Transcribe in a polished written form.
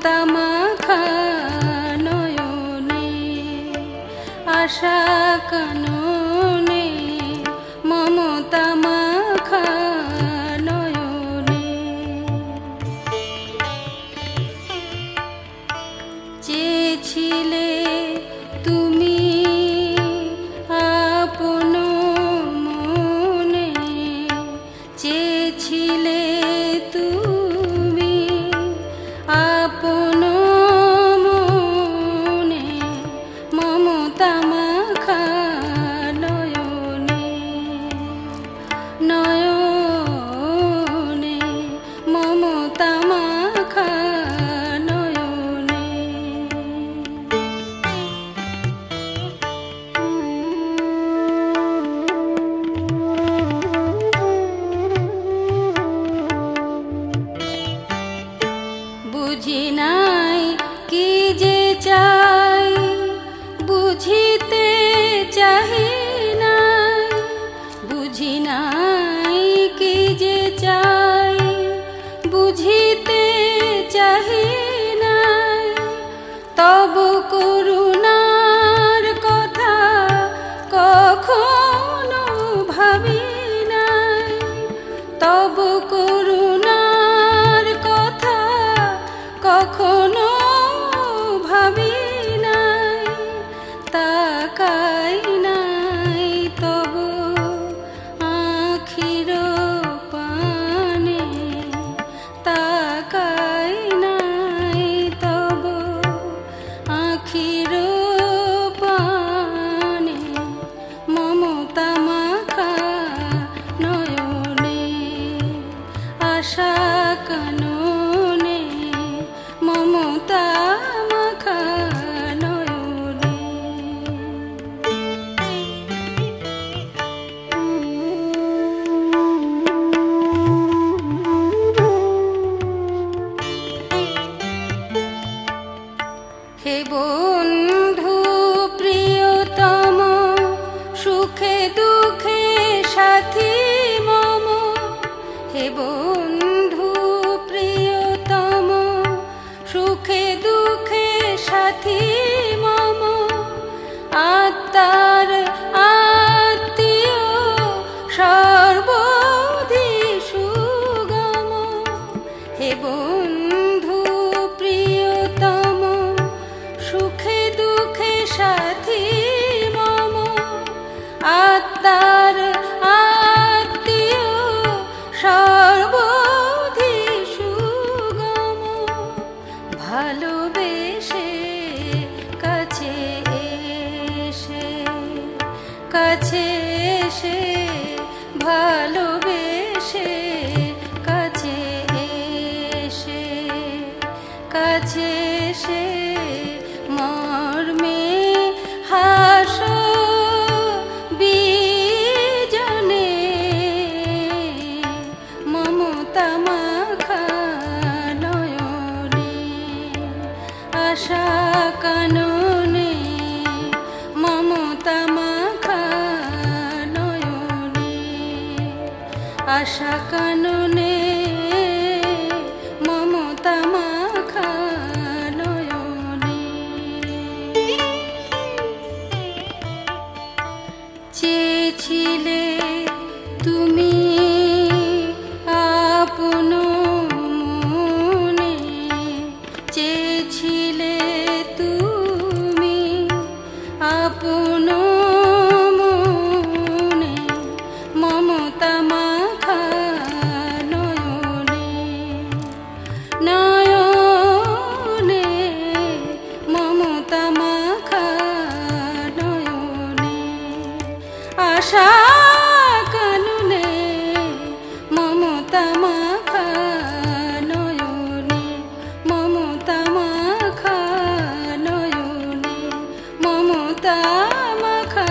মমতা মাখা নয়নে আশা কাননে মমতা মাখা নয়নে চেয়েছিলে তুমি আপন মনে চেয়েছিলে তুমি আপন মনে মমতা মাখা নয়নে নয়নে মমতা মাখা নয়নে বুঝি নাই কি যে চাই বুঝিতে চাহি নাই বুঝি নাই কি যে চাই বুঝিতে চাহি নাই তবু করুণার কথা কখনো ভাবি নাই তবু করুণার কথা কখনো ভাবি নাই তাকাই নাই তবু আখির পানে তাকাই নাই তবু আখির পানে মমতা মাখা নয়নে আশা কাননে মমতা মাখা নয়নে হে বন্ধু প্রিয়তম সুখে দুঃখে সাথী মম হে বন্ধু প্রিয়তম সুখে দুঃখে সাথী মম আত্মার আত্মীয় সর্বধি সুগম হে বন্ধু প্রিয়তম সুখে দুঃখে সাথী মম আত্মার আত্মীয় সর্বধি সুগম ভালোবেসে কাছে এসে ভালোবেসে কাছে এসে মর্মে হাসো বিজনে মমতা মাখা নয়নে আশা কাননে মমতা মাখা নয়নে আশা কাননে মমতা মাখা নয়নে চেয়েছিলে তুমি আপন মনে চেয়েছিলে তুমি আপন মনে মমতা মাখা নয়নে নয়নে মমতা মাখা নয়নে আশা কাননে মমতা মাখা নয়নে মমতা মাখা নয়নে মমতা মাখা